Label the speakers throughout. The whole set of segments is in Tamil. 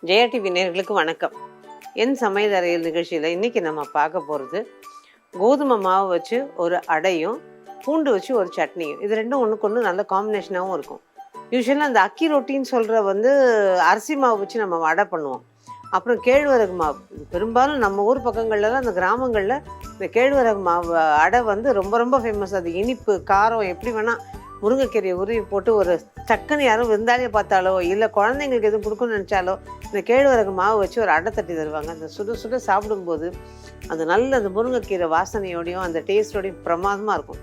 Speaker 1: ஜெயா டிவி நேயர்களுக்கு வணக்கம். என் சமையல் அறையில் நிகழ்ச்சியில் இன்றைக்கி நம்ம பார்க்க போகிறது கோதுமை மாவு வச்சு ஒரு அடையும் பூண்டு வச்சு ஒரு சட்னியும். இது ரெண்டும் ஒன்றுக்கு ஒன்று நல்ல காம்பினேஷனாகவும் இருக்கும். யூஸ்வலாக அந்த அக்கி ரொட்டின்னு சொல்கிற அரிசி மாவு வச்சு நம்ம அடை பண்ணுவோம். அப்புறம் கேழ்வரகு மாவு, பெரும்பாலும் நம்ம ஊர் பக்கங்கள்லாம் அந்த கிராமங்களில் இந்த கேழ்வரகு மாவு அடை ரொம்ப ரொம்ப ஃபேமஸ். அது இனிப்பு காரம் எப்படி வேணால் முருங்கைக்கீரையை உருவி போட்டு ஒரு டக்குன்னு யாரும் விருந்தாளியை பார்த்தாலோ இல்லை குழந்தைங்களுக்கு எதுவும் கொடுக்கணும்னு நினச்சாலோ இந்த கேழ்வரகு மாவு வச்சு ஒரு அடை தட்டி தருவாங்க. அந்த சுட சுட சாப்பிடும்போது அது நல்ல அந்த முருங்கைக்கீரை வாசனையோடையும் அந்த டேஸ்டோடையும் பிரமாதமாக இருக்கும்.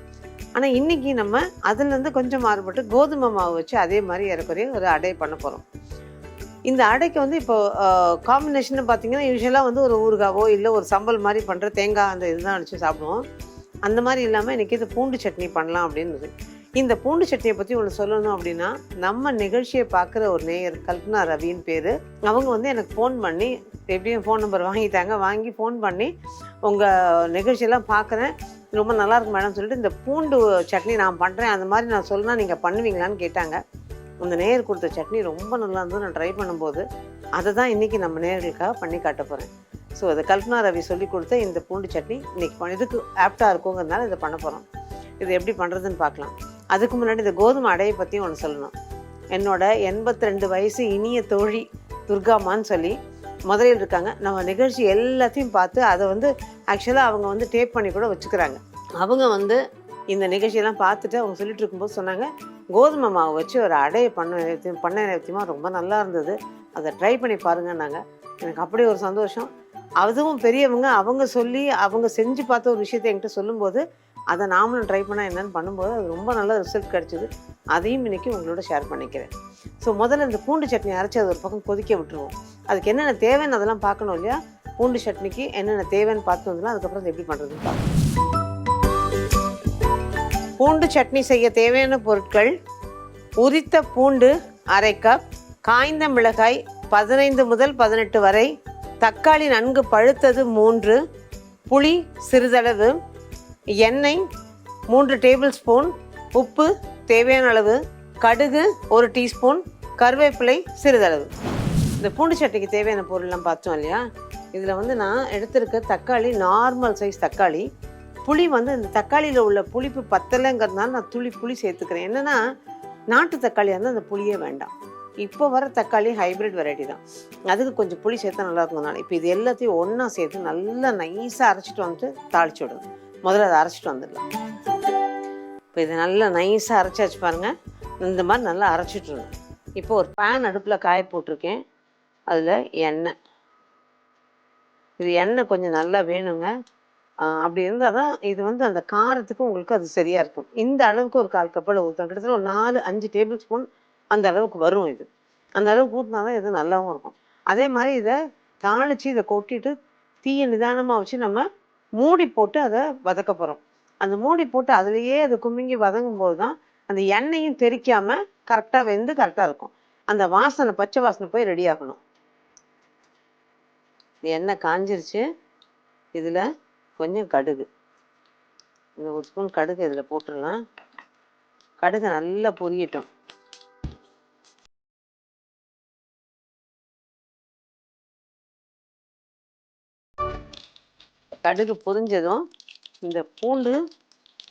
Speaker 1: ஆனால் இன்றைக்கி நம்ம அதுலேருந்து கொஞ்சம் மாறுபட்டு கோதுமை மாவு வச்சு அதே மாதிரி ஏறக்குறைய ஒரு அடை பண்ண போகிறோம். இந்த அடைக்கு இப்போ காம்பினேஷன் பார்த்திங்கன்னா யூஸ்வலாக ஒரு ஊறுகாவோ இல்லை ஒரு சம்பல் மாதிரி பண்ணுற தேங்காய் அந்த இதுதான் வச்சு சாப்பிடுவோம். அந்த மாதிரி இல்லாமல் இன்றைக்கி இது பூண்டு சட்னி பண்ணலாம் அப்படின்னு. இந்த பூண்டு சட்னியை பற்றி ஒன்று சொல்லணும் அப்படின்னா, நம்ம நிகழ்ச்சியை பார்க்குற ஒரு நேயர் கல்பனா ரவின்னு பேர். அவங்க எனக்கு ஃபோன் பண்ணி, எப்படியும் ஃபோன் நம்பர் வாங்கிட்டாங்க, வாங்கி ஃபோன் பண்ணி உங்கள் நிகழ்ச்சியெல்லாம் பார்க்குறேன், ரொம்ப நல்லாயிருக்கு மேடம் சொல்லிட்டு இந்த பூண்டு சட்னி நான் பண்ணுறேன், அந்த மாதிரி நான் சொன்னால் நீங்கள் பண்ணுவீங்களான்னு கேட்டாங்க. அந்த நேயர் கொடுத்த சட்னி ரொம்ப நல்லா இருந்தது. நான் ட்ரை பண்ணும்போது அதை தான் இன்றைக்கி நம்ம நேயர்களுக்காக பண்ணி காட்ட போகிறேன். ஸோ அது கல்பனா ரவி சொல்லி கொடுத்த இந்த பூண்டு சட்னி இன்றைக்கி இதுக்கு ஆப்டாக இருக்குங்கிறதுனால இதை பண்ண போகிறோம். இது எப்படி பண்ணுறதுன்னு பார்க்கலாம். அதுக்கு முன்னாடி இந்த கோதுமை அடையை பற்றியும் ஒன்று சொல்லணும். என்னோட 82 வயசு இனிய தோழி துர்காமான்னு சொல்லி முதலில் இருக்காங்க. நம்ம நிகழ்ச்சி எல்லாத்தையும் பார்த்து அதை ஆக்சுவலாக அவங்க டேப் பண்ணி கூட வச்சுக்கிறாங்க. அவங்க இந்த நிகழ்ச்சியெல்லாம் பார்த்துட்டு அவங்க சொல்லிட்டு இருக்கும்போது சொன்னாங்க, கோதுமை மாவு வச்சு ஒரு அடையை பண்ண நேரத்தையுமா ரொம்ப நல்லா இருந்தது, அதை ட்ரை பண்ணி பாருங்கன்னாங்க. எனக்கு அப்படியே ஒரு சந்தோஷம். அதுவும் பெரியவங்க அவங்க சொல்லி அவங்க செஞ்சு பார்த்த ஒரு விஷயத்தை என்கிட்ட சொல்லும்போது அதை நாமளும் ட்ரை பண்ணால் என்னென்னு பண்ணும்போது அது ரொம்ப நல்ல ரிசல்ட் கிடச்சிது. அதையும் இன்றைக்கி உங்களோட ஷேர் பண்ணிக்கிறேன். ஸோ முதல்ல இந்த பூண்டு சட்னி அரைச்சி அது ஒரு பக்கம் கொதிக்க விட்டுருவோம். அதுக்கு என்னென்ன தேவைன்னு அதெல்லாம் பார்க்கணும் இல்லையா? பூண்டு சட்னிக்கு என்னென்ன தேவைன்னு பார்த்து வந்துடலாம். அதுக்கப்புறம் அது எப்படி பண்ணுறதுன்னு பார்க்கணும். பூண்டு சட்னி செய்ய தேவையான பொருட்கள்: உரித்த பூண்டு 1/2 கப், காய்ந்த மிளகாய் 15 முதல் 18 வரை, தக்காளி நன்கு பழுத்தது 3, புளி சிறிதளவு, எண்ணெய் 3 டேபிள் ஸ்பூன், உப்பு தேவையான அளவு, கடுகு 1 டீஸ்பூன், கருவேப்பிலை சிறிதளவு. இந்த பூண்டு சட்னிக்கு தேவையான பொருள்லாம் பார்த்தோம் இல்லையா? இதில் நான் எடுத்திருக்க தக்காளி நார்மல் சைஸ் தக்காளி. புளி இந்த தக்காளியில் உள்ள புளிப்பு பத்தலைங்கிறதுனால நான் துளி புளி சேர்த்துக்கிறேன். என்னென்னா நாட்டு தக்காளியாக இருந்தால் அந்த புளியே வேண்டாம். இப்போ வர தக்காளி ஹைப்ரிட் வெரைட்டி தான், அதுக்கு கொஞ்சம் புளி சேர்த்தா நல்லா இருக்கும்னால இப்போ இது எல்லாத்தையும் ஒன்றா சேர்த்து நல்லா நைஸாக அரைச்சிட்டு தாளிச்சு விடணும். முதல்ல அதை அரைச்சிட்டு வந்துடலாம். இப்போ இதை நல்லா நைஸாக அரைச்சாச்சு பாருங்கள். இந்த மாதிரி நல்லா அரைச்சிட்ருணும். இப்போ ஒரு பேன் அடுப்பில் காய போட்டிருக்கேன். அதில் எண்ணெய், இது எண்ணெய் கொஞ்சம் நல்லா வேணுங்க. அப்படி இருந்தால் தான் இது அந்த காரத்துக்கு உங்களுக்கு அது சரியாக இருக்கும். இந்த அளவுக்கு ஒரு 1/4 கப்பில் ஊற்றணும். கிட்டத்தட்ட ஒரு 4-5 டேபிள் ஸ்பூன் அந்த அளவுக்கு வரும். இது அந்த அளவுக்கு ஊற்றினா தான் இது நல்லாவும் இருக்கும். அதே மாதிரி இதை தாளித்து இதை கொட்டிட்டு தீயை நிதானமாக வச்சு நம்ம மூடி போட்டு அதை வதக்க போகிறோம். அந்த மூடி போட்டு அதுலேயே அது குமிங்கி வதங்கும் போது தான் அந்த எண்ணெயும் தெறிக்காமல் கரெக்டாக வெந்து கரெக்டாக இருக்கும். அந்த வாசனை பச்சை வாசனை போய் ரெடி ஆகணும். எண்ணெய் காஞ்சிருச்சு. இதில் கொஞ்சம் கடுகு, இந்த 1 ஸ்பூன் கடுகு இதில் போட்டுடலாம். கடுகு நல்லா பொரியட்டும். கடுகு பொரிஞ்சதும் இந்த பூண்டு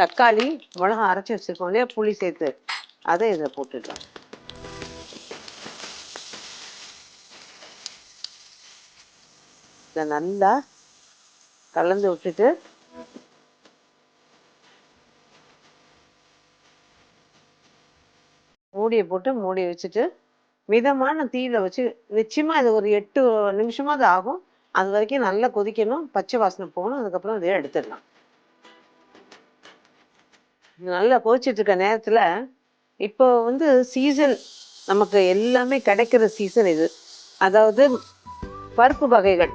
Speaker 1: தக்காளி மிளகா அரைச்சி வச்சுருக்கோம் இல்லையா, புளி சேர்த்து அதை இதில் போட்டுடலாம். இதை நல்லா கலந்து விட்டுட்டு மூடியை போட்டு மூடி வச்சுட்டு மிதமான தீயில வச்சு நிச்சயமாக இது ஒரு 8 நிமிஷமாக அது ஆகும். அது வரைக்கும் நல்லா கொதிக்கணும், பச்சை வாசனை போகணும். அதுக்கப்புறம் இதை எடுத்துடலாம். நல்லா கொதிச்சிட்டு இருக்க நேரத்தில் இப்போ சீசன் நமக்கு எல்லாமே கிடைக்கிற சீசன் இது. அதாவது பருப்பு வகைகள்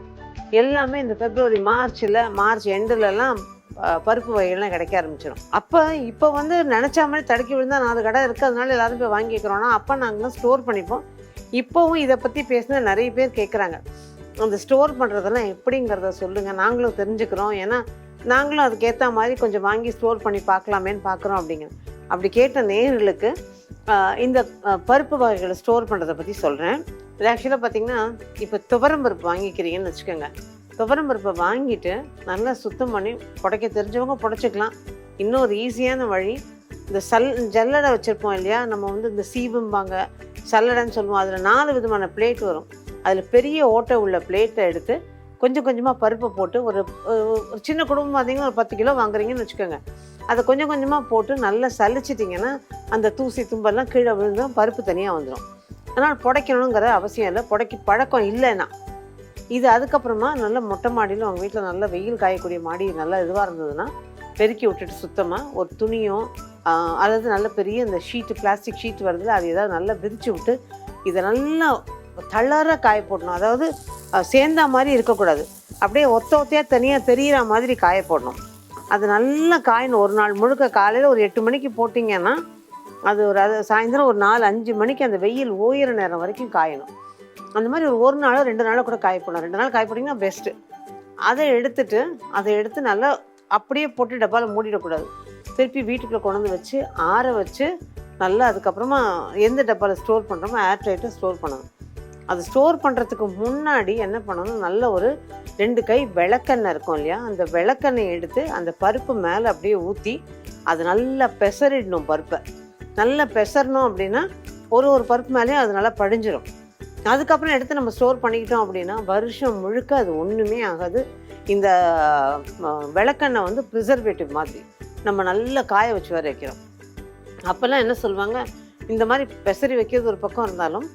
Speaker 1: எல்லாமே இந்த பிப்ரவரி மார்ச் எண்டுலலாம் பருப்பு வகைகள்லாம் கிடைக்க ஆரம்பிச்சிடும். இப்போ நினச்சா மாதிரி தடுக்கி விழுந்தால் 4 கடை இருக்குது, அதனால எல்லாரும் போய் வாங்கிக்கிறோன்னா அப்போ நாங்கள் ஸ்டோர் பண்ணிப்போம். இப்போவும் இதை பற்றி பேசினா நிறைய பேர் கேட்குறாங்க, அந்த ஸ்டோர் பண்ணுறதெல்லாம் எப்படிங்கிறத சொல்லுங்கள், நாங்களும் தெரிஞ்சுக்கிறோம், ஏன்னா நாங்களும் அதுக்கேற்ற மாதிரி கொஞ்சம் வாங்கி ஸ்டோர் பண்ணி பார்க்கலாமேன்னு பார்க்குறோம் அப்படிங்க. அப்படி கேட்ட நேயர்களுக்கு இந்த பருப்பு வகைகளை ஸ்டோர் பண்ணுறதை பற்றி சொல்கிறேன். இது ஆக்சுவலாக பார்த்தீங்கன்னா, இப்போ துவரம் பருப்பு வாங்கிக்கிறீங்கன்னு வச்சுக்கோங்க. துவரம் பருப்பை வாங்கிட்டு நல்லா சுத்தம் பண்ணி புடைக்க தெரிஞ்சவங்க புடைச்சிக்கலாம். இன்னொரு ஈஸியான வழி, இந்த ஜல்லடை வச்சுருப்போம் இல்லையா, நம்ம வந்து இந்த சீவும்பாங்க, சல்லடைன்னு சொல்லுவோம். அதில் 4 விதமான பிளேட் வரும். அதில் பெரிய ஓட்டை உள்ள பிளேட்டை எடுத்து கொஞ்சம் கொஞ்சமாக பருப்பை போட்டு ஒரு ஒரு சின்ன குடும்பம் பார்த்தீங்கன்னா ஒரு 10 கிலோ வாங்குறீங்கன்னு வச்சுக்கோங்க. அதை கொஞ்சம் கொஞ்சமாக போட்டு நல்லா சலிச்சிட்டிங்கன்னா அந்த தூசி தும்பெல்லாம் கீழே விழுந்துடும், பருப்பு தனியாக வந்துடும். அதனால் புடைக்கணுங்கிற அவசியம் இல்லை. பழக்கம் இல்லைன்னா இது அதுக்கப்புறமா நல்லா மொட்டை மாடியில் உங்கள் வீட்டில் நல்லா வெயில் காயக்கூடிய மாடி நல்லா இதுவாக இருந்ததுன்னா பெருக்கி விட்டுட்டு சுத்தமாக ஒரு துணியும் அதாவது நல்ல பெரிய இந்த ஷீட்டு பிளாஸ்டிக் ஷீட் வருதுல அது ஏதாவது நல்லா விரித்து விட்டு இதை நல்லா தளர காய போடணும். அதாவது சேர்ந்தா மாதிரி இருக்கக்கூடாது, அப்படியே ஒத்தையாக தனியாக தெரிகிற மாதிரி காய போடணும். அது நல்லா காயணும். ஒரு நாள் முழுக்க காலையில் ஒரு 8 மணிக்கு போட்டிங்கன்னா அது சாயந்தரம் ஒரு 4-5 மணிக்கு அந்த வெயில் ஓயிற நேரம் வரைக்கும் காயணும். அந்த மாதிரி ஒரு நாளோ 2 நாளோ கூட காய போடணும். 2 நாள் காய போட்டிங்கன்னா பெஸ்ட்டு. அதை எடுத்து நல்லா அப்படியே போட்டு டப்பாவில் மூடிடக்கூடாது. திருப்பி வீட்டுக்குள்ளே கொண்டு வந்து வச்சு ஆற வச்சு நல்லா அதுக்கப்புறமா எந்த டப்பாவில் ஸ்டோர் பண்ணுறோமோ ஏர் டைட்டாக ஸ்டோர் பண்ணணும். அது ஸ்டோர் பண்ணுறதுக்கு முன்னாடி என்ன பண்ணணும், நல்ல ஒரு 2 கை விளக்கெண்ணெய் இருக்கும் இல்லையா, அந்த விளக்கெண்ணெய் எடுத்து அந்த பருப்பு மேலே அப்படியே ஊற்றி அது நல்லா பெசறிடணும். பருப்பை நல்லா பெசறணும் அப்படின்னா ஒரு பருப்பு மேலேயும் அது நல்லா படிஞ்சிடும். அதுக்கப்புறம் எடுத்து நம்ம ஸ்டோர் பண்ணிக்கிட்டோம் அப்படின்னா வருஷம் முழுக்க அது ஒன்றுமே ஆகாது. இந்த விளக்கெண்ணெய் வந்து ப்ரிசர்வேட்டிவ் மாதிரி நம்ம நல்லா காய வச்சு வர வைக்கிறோம். அப்போல்லாம் என்ன சொல்லுவாங்க, இந்த மாதிரி பெசரி வைக்கிறது ஒரு பக்கம் இருந்தாலும்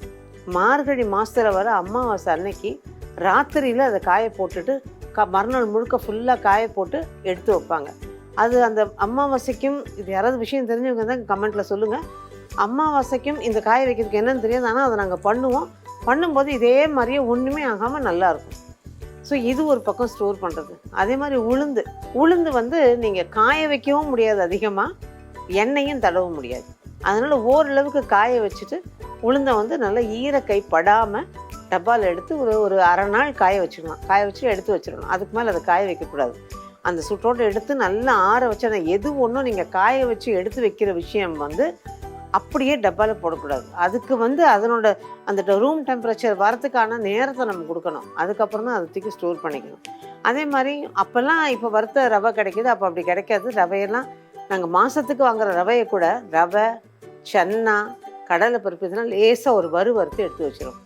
Speaker 1: மார்கழி மாதத்தில் வர அமாவாசை அன்னைக்கு ராத்திரியில் அதை காய போட்டுட்டு மறுநாள் முழுக்க ஃபுல்லாக காய போட்டு எடுத்து வைப்பாங்க. அது அந்த அமாவாசைக்கும், இது யாராவது விஷயம் தெரிஞ்சவங்க தான் கமெண்ட்டில் சொல்லுங்கள், அமாவாசைக்கும் இந்த காய வைக்கிறதுக்கு என்னன்னு தெரியாது. ஆனால் அதை நாங்கள் பண்ணும்போது இதே மாதிரியே ஒன்றுமே ஆகாமல் நல்லாயிருக்கும். ஸோ இது ஒரு பக்கம் ஸ்டோர் பண்ணுறது. அதே மாதிரி உளுந்து வந்து நீங்கள் காய வைக்கவும் முடியாது, அதிகமாக எண்ணெயும் தடவ முடியாது. அதனால் ஓரளவுக்கு காய வச்சுட்டு உளுந்தை வந்து நல்லா ஈரக்கை படாமல் டப்பாவில் எடுத்து ஒரு அரை நாள் காய வச்சுக்கலாம். காய வச்சு எடுத்து வச்சிடணும். அதுக்கு மேலே அதை காய வைக்கக்கூடாது. அந்த சுட்டோட்டை எடுத்து நல்லா ஆற வச்சா எது ஒன்றும் நீங்கள் காய வச்சு எடுத்து வைக்கிற விஷயம் வந்து அப்படியே டப்பாவில் போடக்கூடாது. அதுக்கு வந்து அதனோட அந்த ரூம் டெம்பரேச்சர் வரத்துக்கான நேரத்தை நம்ம கொடுக்கணும். அதுக்கப்புறம் தான் அதை தூக்கி ஸ்டோர் பண்ணிக்கணும். அதே மாதிரி அப்போல்லாம் இப்போ வறுத்த ரவை கிடைக்கிது, அப்போ அப்படி கிடைக்காது. ரவையெல்லாம் நாங்கள் மாதத்துக்கு வாங்குகிற ரவையை கூட ரவை, சன்னா, கடலை பருப்பு இதெல்லாம் லேசாக ஒரு வறுத்து எடுத்து வச்சிடும்.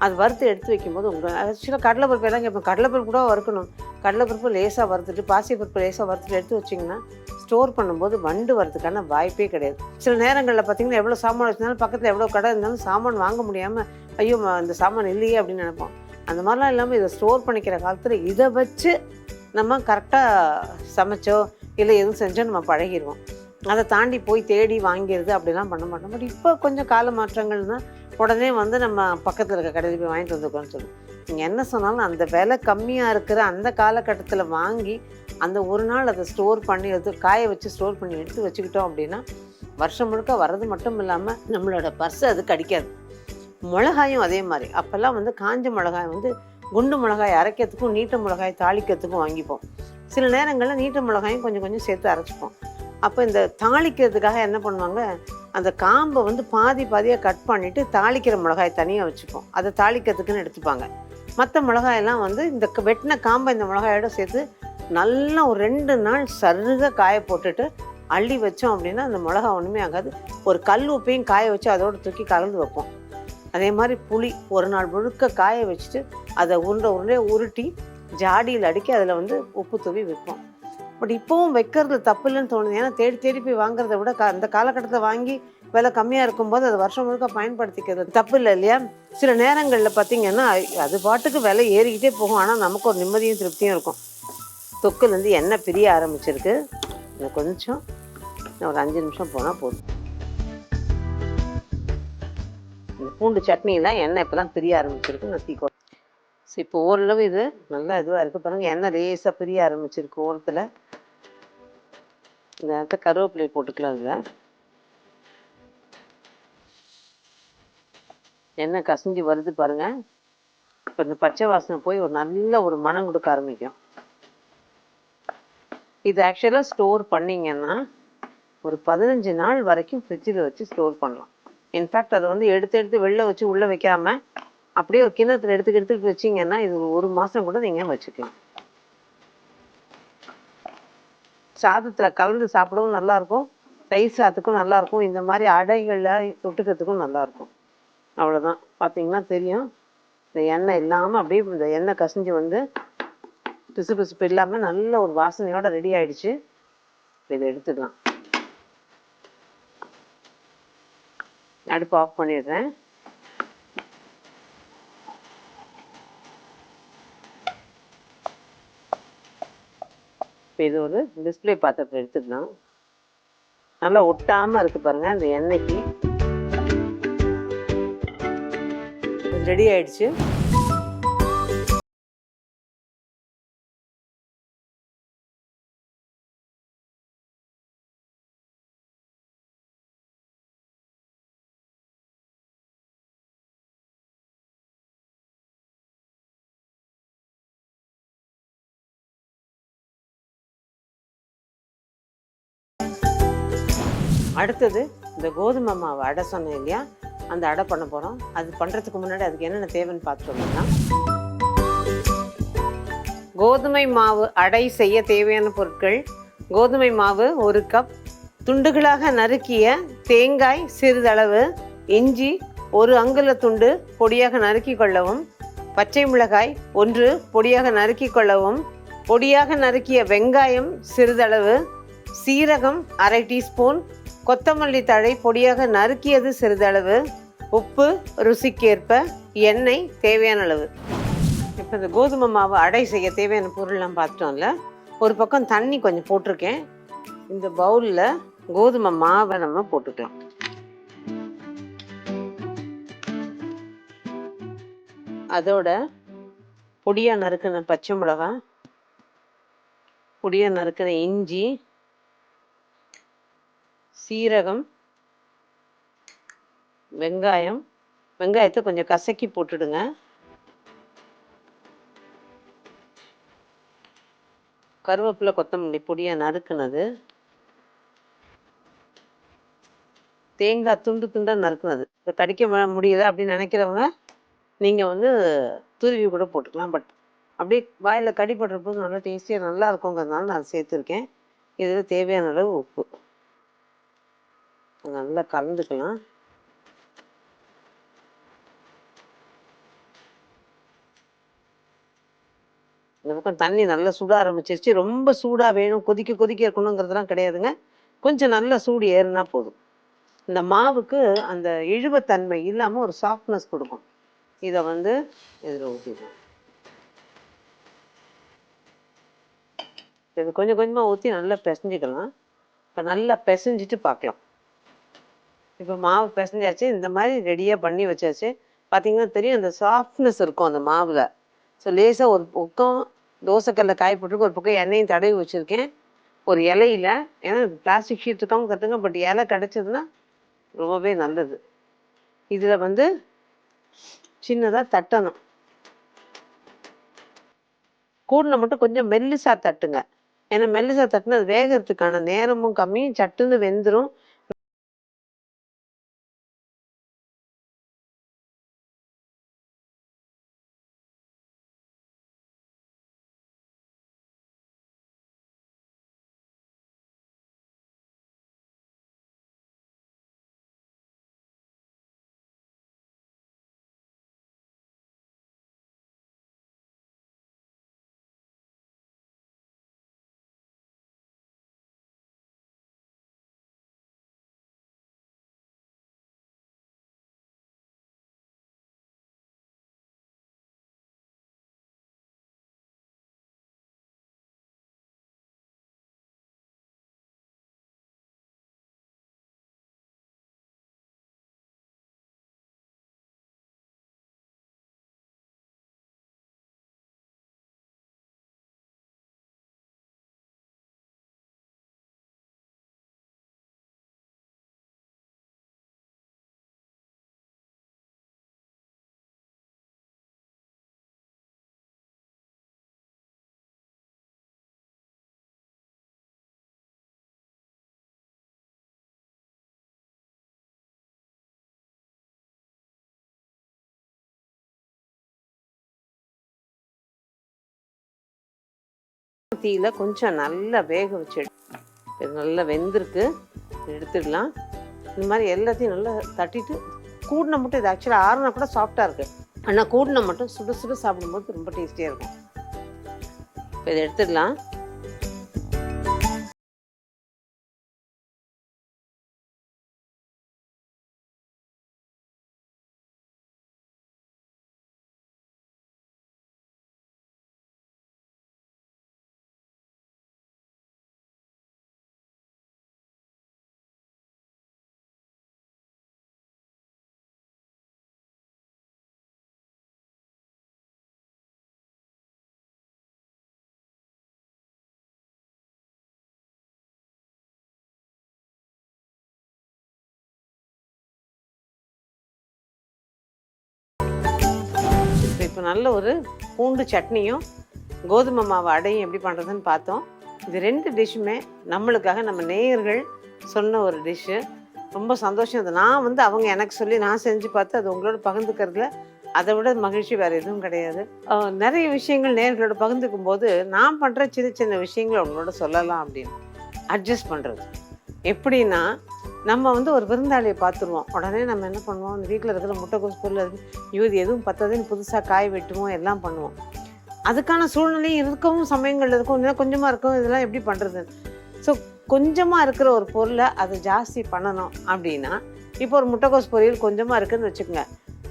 Speaker 1: அது வறுத்து எடுத்து வைக்கும்போது உங்களுக்கு ஆக்சுவலாக கடலைப்பருப்பு எல்லாம் கேட்பேன், கடலைப்பருப்பு கூட வறுக்கணும். கடலைப்பருப்பு லேசாக வறுத்துட்டு பாசிப்பருப்பு லேசாக வறுத்துட்டு எடுத்து வச்சிங்கன்னா ஸ்டோர் பண்ணும்போது வண்டு வரதுக்கான வாய்ப்பே கிடையாது. சில நேரங்களில் பார்த்திங்கன்னா எவ்வளோ சாமான் வச்சுருந்தாலும் பக்கத்தில் எவ்வளோ கடை இருந்தாலும் சாமான் வாங்க முடியாமல் ஐயோ இந்த சாமான் இல்லையே அப்படின்னு நினைப்போம். அந்த மாதிரிலாம் இல்லாமல் இதை ஸ்டோர் பண்ணிக்கிற காலத்தில் இதை வச்சு நம்ம கரெக்டாக சமைச்சோ இல்லை எதுவும் செஞ்சோ நம்ம பழகிடுவோம். அதை தாண்டி போய் தேடி வாங்கிறது அப்படிலாம் பண்ண மாட்டோம். பட் இப்போ கொஞ்சம் கால மாற்றங்கள்னால் உடனே வந்து நம்ம பக்கத்தில் இருக்க கடையில் போய் வாங்கிட்டு வந்துருக்கோன்னு சொல்லுவோம். நீங்கள் என்ன சொன்னாலும் அந்த விலை கம்மியாக இருக்கிற அந்த காலகட்டத்தில் வாங்கி அந்த ஒரு நாள் அதை ஸ்டோர் பண்ணி காய வச்சு ஸ்டோர் பண்ணி எடுத்து வச்சுக்கிட்டோம் அப்படின்னா வருஷம் முழுக்க வர்றது மட்டும் இல்லாமல் நம்மளோட பர்ஸு அது கடிக்காது. மிளகாயும் அதே மாதிரி. அப்போல்லாம் வந்து காஞ்ச மிளகாய் வந்து குண்டு மிளகாய் அரைக்கிறதுக்கும் நீட்ட மிளகாய் தாளிக்கிறதுக்கும் வாங்கிப்போம். சில நேரங்களில் நீட்ட மிளகாயும் கொஞ்சம் கொஞ்சம் சேர்த்து அரைச்சிப்போம். அப்போ இந்த தாளிக்கிறதுக்காக என்ன பண்ணுவாங்க, அந்த காம்பை வந்து பாதியாக கட் பண்ணிவிட்டு தாளிக்கிற மிளகாய் தனியாக வச்சுப்போம். அதை தாளிக்கிறதுக்குன்னு எடுத்துப்பாங்க. மற்ற மிளகாயெல்லாம் வந்து இந்த வெட்டின காம்பை இந்த மிளகாயோட சேர்த்து நல்லா ஒரு 2 நாள் சருக காய போட்டுட்டு அள்ளி வச்சோம் அப்படின்னா அந்த மிளகா ஒன்றுமே ஆகாது. ஒரு கல் உப்பையும் காய வச்சு அதோடு தூக்கி கலந்து வைப்போம். அதே மாதிரி புளி ஒரு நாள் முழுக்க காய வச்சுட்டு அதை உருண்டை உருட்டி ஜாடியில் அடுக்கி அதில் வந்து உப்பு தூவி வைப்போம். பட் இப்போவும் வைக்கிறது தப்பு இல்லைன்னு தோணுது. ஏன்னா தேடி போய் வாங்குறத விட அந்த காலகட்டத்தை வாங்கி விலை கம்மியாக இருக்கும்போது அது வருஷம் முழுக்க பயன்படுத்திக்கிறது தப்பு இல்லை இல்லையா? சில நேரங்களில் பார்த்திங்கன்னா அது பாட்டுக்கு விலை ஏறிக்கிட்டே போகும். ஆனால் நமக்கு ஒரு நிம்மதியும் திருப்தியும் இருக்கும். தொக்குலேருந்து எண்ணெய் பிரிய ஆரம்பிச்சிருக்கு. இன்னும் கொஞ்சம் ஒரு 5 நிமிஷம் போனால் போதும். இந்த பூண்டு சட்னிலாம் எண்ணெய் இப்போ தான் பிரிய ஆரம்பிச்சிருக்கு. நத்திக்கோ ஸோ இப்போ ஓரளவு இது நல்லா இதுவாக இருக்குது பாருங்கள். எண்ணெய் லேசாக பிரிய ஆரம்பிச்சிருக்கு ஓரத்தில். இந்த நேரத்தில் கருவேப்பிலை போட்டுக்கலாம். இதில் எண்ணெய் கசிஞ்சு வருது பாருங்கள். இப்போ இந்த பச்சை வாசனை போய் ஒரு நல்ல ஒரு மனம் கொடுக்க ஆரம்பிக்கும். இது ஆக்சுவலாக ஸ்டோர் பண்ணிங்கன்னா ஒரு 15 நாள் வரைக்கும் ஃப்ரிட்ஜில் வச்சு ஸ்டோர் பண்ணலாம். இன்ஃபேக்ட் அதை வந்து எடுத்து வெளில வச்சு உள்ளே வைக்காமல் அப்படியே ஒரு கிண்ணத்தில் எடுத்து வச்சிங்கன்னா இது 1 மாதம் கூட நீங்கள் வச்சுக்கலாம். சாதத்தில் கலந்து சாப்பிடவும் நல்லாயிருக்கும், தயிர் சாதத்துக்கும் நல்லாயிருக்கும், இந்த மாதிரி அடைகளில் தொட்டுக்கிறதுக்கும் நல்லாயிருக்கும். அவ்வளோதான். பார்த்தீங்கன்னா தெரியும், இந்த எண்ணெய் இல்லாமல் அப்படியே இந்த எண்ணெய் கசிஞ்சு வந்து பிசு பிசுப்பு இல்லாமல் நல்ல ஒரு வாசனையோட ரெடி ஆயிடுச்சு. இதை எடுத்துக்கலாம். அடுப்பு ஆஃப் பண்ணிடுறேன். இப்போ இது ஒரு டிஸ்பிளே பாத்திரத்தை எடுத்துக்கலாம். நல்லா ஒட்டாமல் இருக்குது பாருங்கள் அந்த எண்ணெய்க்கு. ரெடி ஆயிடுச்சு. அடுத்தது இந்த கோதுமை மாவு அடை சொன்னேன் இல்லையா, அந்த அடை பண்ண போகிறோம். அது பண்ணுறதுக்கு முன்னாடி அதுக்கு என்னென்ன தேவைன்னு பார்த்துட்டோம்னா, கோதுமை மாவு அடை செய்ய தேவையான பொருட்கள்: கோதுமை மாவு 1 கப், துண்டுகளாக நறுக்கிய தேங்காய் சிறிதளவு, இஞ்சி 1 அங்குல துண்டு பொடியாக நறுக்கி கொள்ளவும், பச்சை மிளகாய் 1 பொடியாக நறுக்கி கொள்ளவும், பொடியாக நறுக்கிய வெங்காயம் சிறிதளவு, சீரகம் 1/2 டீஸ்பூன், கொத்தமல்லி தழை பொடியாக நறுக்கியது சிறிதளவு, உப்பு ருசிக்கேற்ப, எண்ணெய் தேவையான அளவு. இப்போ இந்த கோதுமை மாவு அடை செய்ய தேவையான பொருள்லாம் பார்த்துட்டோம்ல. ஒரு பக்கம் தண்ணி கொஞ்சம் போட்டிருக்கேன். இந்த பவுலில் கோதுமை மாவை நம்ம போட்டுக்கலாம். அதோட பொடியாக நறுக்கின பச்சை மிளகாய், பொடியாக நறுக்கின இஞ்சி, சீரகம், வெங்காயத்தை கொஞ்சம் கசக்கி போட்டுடுங்க. கருவேப்பிலை, கொத்தமல்லி பொடியாக நறுக்குனது, தேங்காய் துண்டு துண்டாக நறுக்குனது. இதை கடிக்க முடியல அப்படின்னு நினைக்கிறவங்க நீங்கள் வந்து துருவி கூட போட்டுக்கலாம். பட் அப்படியே வாயில் கடிப்படுறப்போது நல்லா டேஸ்டியாக நல்லா இருக்குங்கிறதுனால நான் சேர்த்துருக்கேன். இதில் தேவையான அளவு உப்பு நல்லா கலந்துக்கலாம். இந்த பக்கம் தண்ணி நல்லா சுட ஆரம்பிச்சிருச்சு. ரொம்ப சூடாக வேணும், கொதிக்க இருக்கணுங்கிறதுலாம் கிடையாதுங்க. கொஞ்சம் நல்லா சூடு ஏறுனா போதும். இந்த மாவுக்கு அந்த இழுவத்தன்மை இல்லாமல் ஒரு சாஃப்ட்னஸ் கொடுக்கும். இதை வந்து இதில் ஊற்றிடலாம். இது கொஞ்சம் கொஞ்சமாக ஊற்றி நல்லா பிசைஞ்சிக்கலாம். இப்போ நல்லா பிசைஞ்சிட்டு பார்க்கலாம். இப்போ மாவு பிசைஞ்சாச்சு. இந்த மாதிரி ரெடியாக பண்ணி வச்சாச்சு. பார்த்தீங்கன்னா தெரியும், அந்த சாஃப்ட்னஸ் இருக்கும் அந்த மாவில். ஸோ லேசாக ஒரு பக்கம் தோசைக்கல்ல காய போட்டுருக்கு, ஒரு பக்கம் எண்ணெயும் தடவி வச்சுருக்கேன். ஒரு இலையில, ஏன்னா பிளாஸ்டிக் ஷீட் இருக்காமல் கற்றுங்க, பட் இலை கிடச்சதுன்னா ரொம்பவே நல்லது. இதில் வந்து சின்னதாக தட்டணும். கூடில் மட்டும் கொஞ்சம் மெல்லிசா தட்டுங்க. ஏன்னா மெல்லிசா தட்டுனா அது வேகிறதுக்கான நேரமும் கம்மி, சட்டுன்னு வெந்துடும். தீயில கொஞ்சம் நல்லா வேக வச்சு இது நல்லா வெந்திருக்கு, எடுத்துடலாம். இந்த மாதிரி எல்லாத்தையும் நல்லா தட்டிட்டு கூடின மட்டும், இது ஆக்சுவலாக ஆறுனா கூட சாஃப்டாக இருக்குது, ஆனால் கூடின மட்டும் சுட சுட சாப்பிடும்போது ரொம்ப டேஸ்டியாக இருக்கும். இப்போ இதை எடுத்துடலாம். இப்போ நல்ல ஒரு பூண்டு சட்னியும் கோதுமை மாவு அடையும் எப்படி பண்ணுறதுன்னு பார்த்தோம். இது 2 டிஷ்ஷுமே நம்மளுக்காக நம்ம நேயர்கள் சொன்ன ஒரு டிஷ்ஷு. ரொம்ப சந்தோஷம். அது நான் அவங்க எனக்கு சொல்லி நான் செஞ்சு பார்த்து அது உங்களோட பகிர்ந்துக்கிறதுல அதை விட மகிழ்ச்சி வேறு எதுவும் கிடையாது. நிறைய விஷயங்கள் நேயர்களோட பகிர்ந்துக்கும் போது நான் பண்ணுற சின்ன சின்ன விஷயங்களை அவங்களோட சொல்லலாம் அப்படின்னு அட்ஜஸ்ட் பண்ணுறது. எப்படின்னா, நம்ம ஒரு விருந்தாளியை பார்த்துருவோம், உடனே நம்ம என்ன பண்ணுவோம், அந்த வீட்டில் இருக்கிற முட்டைக்கோஸ் பொருள் இது எதுவும் பத்தாதுன்னு புதுசாக காய் வெட்டுவோம், எல்லாம் பண்ணுவோம். அதுக்கான சூழ்நிலையும் இருக்கவும் சமயங்கள் இருக்கும், இன்னும் கொஞ்சமாக இருக்கும். இதெல்லாம் எப்படி பண்ணுறது? ஸோ கொஞ்சமாக இருக்கிற ஒரு பொருளை அதை ஜாஸ்தி பண்ணணும் அப்படின்னா, இப்போ ஒரு முட்டைக்கோஸ் பொரியல் கொஞ்சமாக இருக்குதுன்னு வச்சுக்கோங்க.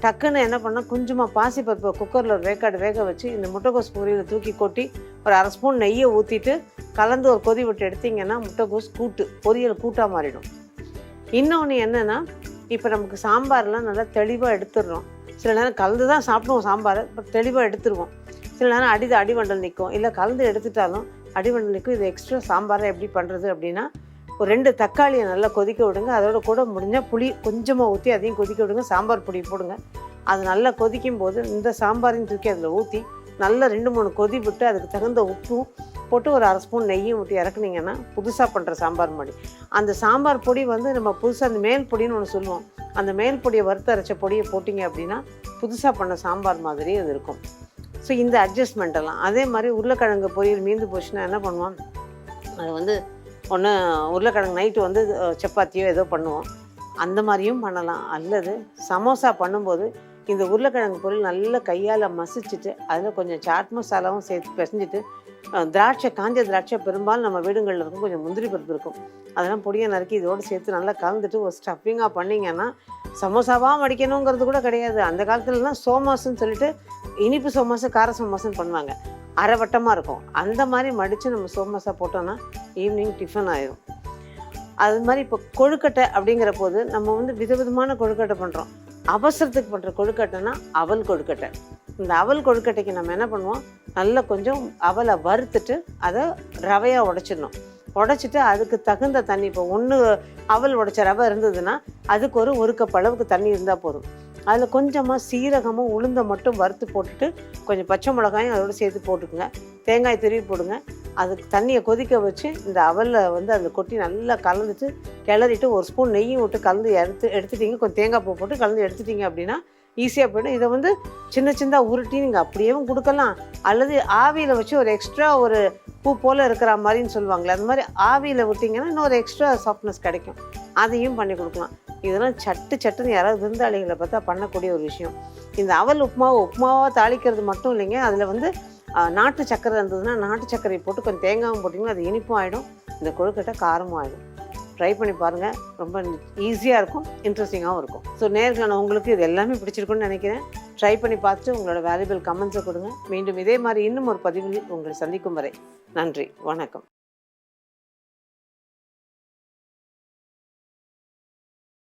Speaker 1: டக்குன்னு என்ன பண்ணால் கொஞ்சமாக பாசிப்பருப்பை குக்கரில் ஒரு வேக்காடு வேக வச்சு இந்த முட்டைக்கோஸ் பொரியலை தூக்கி கொட்டி ஒரு 1/2 ஸ்பூன் நெய்யை ஊற்றிட்டு கலந்து ஒரு கொதி விட்டு எடுத்திங்கன்னா முட்டைக்கோஸ் கூட்டு பொரியல் கூட்டாக மாறிடும். இன்னொன்று என்னென்னா, இப்போ நமக்கு சாம்பார்லாம் நல்லா தெளிவாக எடுத்துடுறோம். சில நேரம் கலந்து தான் சாப்பிடுவோம் சாம்பாரை, பட் தெளிவாக எடுத்துருவோம். சில நேரம் அடிவண்டல் நிற்கும், இல்லை கலந்து எடுத்துட்டாலும் அடிவண்டல் நிற்கும். இது எக்ஸ்ட்ரா சாம்பாரை எப்படி பண்ணுறது அப்படின்னா, ஒரு 2 தக்காளியை நல்லா கொதிக்க விடுங்க. அதோட கூட முடிஞ்சால் புளி கொஞ்சமாக ஊற்றி அதையும் கொதிக்க விடுங்க. சாம்பார் பொடி போடுங்க. அது நல்லா கொதிக்கும் போது இந்த சாம்பாரையும் தூக்கி அதில் ஊற்றி நல்லா 2-3 கொதி விட்டு அதுக்கு தகுந்த உப்பும் போட்டு ஒரு 1/2 ஸ்பூன் நெய்யும் ஊற்றி இறக்குனீங்கன்னா புதுசாக பண்ணுற சாம்பார் பொடி. அந்த சாம்பார் பொடி நம்ம புதுசாக அந்த மேல் பொடின்னு ஒன்று சொல்லுவோம். அந்த மேல் பொடியை வறுத்து அரைச்ச பொடியை போட்டிங்க அப்படின்னா புதுசாக பண்ண சாம்பார் மாதிரி அது இருக்கும். ஸோ இந்த அட்ஜஸ்ட்மெண்ட்டெல்லாம் அதே மாதிரி உருளைக்கிழங்கு பொரியல் மீந்து போச்சுன்னா என்ன பண்ணுவோம், அது ஒன்று உருளைக்கிழங்கு நைட்டு சப்பாத்தியோ ஏதோ பண்ணுவோம், அந்த மாதிரியும் பண்ணலாம். அல்லது சமோசா பண்ணும்போது இந்த உருளைக்கிழங்கு பொரியல் நல்லா கையால் மசிச்சுட்டு அதில் கொஞ்சம் சாட் மசாலாவும் சேர்த்து பிசைஞ்சிட்டு காஞ்ச திராட்சை பெரும்பாலும் நம்ம வீடுகளில் இருக்கும், கொஞ்சம் முந்திரி பருப்பு இருக்கும், அதெல்லாம் பொடியை நறுக்கி இதோடு சேர்த்து நல்லா கலந்துட்டு ஒரு ஸ்டஃபிங்காக பண்ணிங்கன்னா சமோசாவாக மடிக்கணுங்கிறது கூட கிடையாது. அந்த காலத்துலலாம் சோமாசுன்னு சொல்லிட்டு இனிப்பு சோமாசு கார சோமாசுன்னு பண்ணுவாங்க, அரைவட்டமாக இருக்கும். அந்த மாதிரி மடித்து நம்ம சோமாசா போட்டோன்னா ஈவினிங் டிஃபன் ஆயிடும். அது மாதிரி இப்போ கொழுக்கட்டை அப்படிங்கிற போது நம்ம விதவிதமான கொழுக்கட்டை பண்ணுறோம். அவசரத்துக்கு பண்ணுற கொழுக்கட்டைன்னா அவல் கொழுக்கட்டை. இந்த அவல் கொழுக்கட்டைக்கு நம்ம என்ன பண்ணுவோம், நல்லா கொஞ்சம் அவலை வறுத்துட்டு அதை ரவையாக உடைச்சிடணும். உடைச்சிட்டு அதுக்கு தகுந்த தண்ணி, இப்போ 1 அவல் உடைச்ச ரவை இருந்ததுன்னா அதுக்கு ஒரு கப் அளவுக்கு தண்ணி இருந்தால் போதும். அதில் கொஞ்சமாக சீரகமும் உளுந்தை மட்டும் வறுத்து போட்டுட்டு கொஞ்சம் பச்சை மிளகாயும் அதோடு சேர்த்து போட்டுக்குங்க. தேங்காய் துருவி போடுங்க. அதுக்கு தண்ணியை கொதிக்க வச்சு இந்த அவலில் அதில் கொட்டி நல்லா கலந்துட்டு கிளறிட்டு 1 ஸ்பூன் நெய்யும் விட்டு கலந்து எடுத்துட்டீங்க. கொஞ்சம் தேங்காய் பூ போட்டு கலந்து எடுத்துட்டீங்க அப்படின்னா ஈஸியாக போய்டும். இதை சின்ன சின்னதாக உருட்டி நீங்கள் அப்படியேவும் கொடுக்கலாம், அல்லது ஆவியில் வச்சு ஒரு எக்ஸ்ட்ரா ஒரு பூ போல் இருக்கிற மாதிரின்னு சொல்லுவாங்களே, அது மாதிரி ஆவியில் விட்டிங்கன்னா இன்னொரு எக்ஸ்ட்ரா சாஃப்ட்னஸ் கிடைக்கும், அதையும் பண்ணி கொடுக்கலாம். இதெல்லாம் சட்டுன்னு யாராவது விருந்தாளிகளை பார்த்தா பண்ணக்கூடிய ஒரு விஷயம். இந்த அவல் உப்புமாவாக தாளிக்கிறது மட்டும் இல்லைங்க, அதில் நாட்டு சக்கரை இருந்ததுன்னா நாட்டு சர்க்கரை போட்டு கொஞ்சம் தேங்காயும் போட்டிங்கன்னா அது இனிப்பும் ஆகிடும், இந்த கொழுக்கட்டை காரமும் ஆகிடும். ட்ரை பண்ணி பாருங்கள், ரொம்ப ஈஸியாக இருக்கும், இன்ட்ரெஸ்டிங்காகவும் இருக்கும். ஸோ நேர்களான உங்களுக்கு இது எல்லாமே பிடிச்சிருக்குன்னு நினைக்கிறேன். ட்ரை பண்ணி பார்த்துட்டு உங்களோட வேல்யூபிள் கமெண்ட்ஸை கொடுங்க. மீண்டும் இதே மாதிரி இன்னும் ஒரு பதிவில் உங்களை சந்திக்கும் வரை நன்றி, வணக்கம்.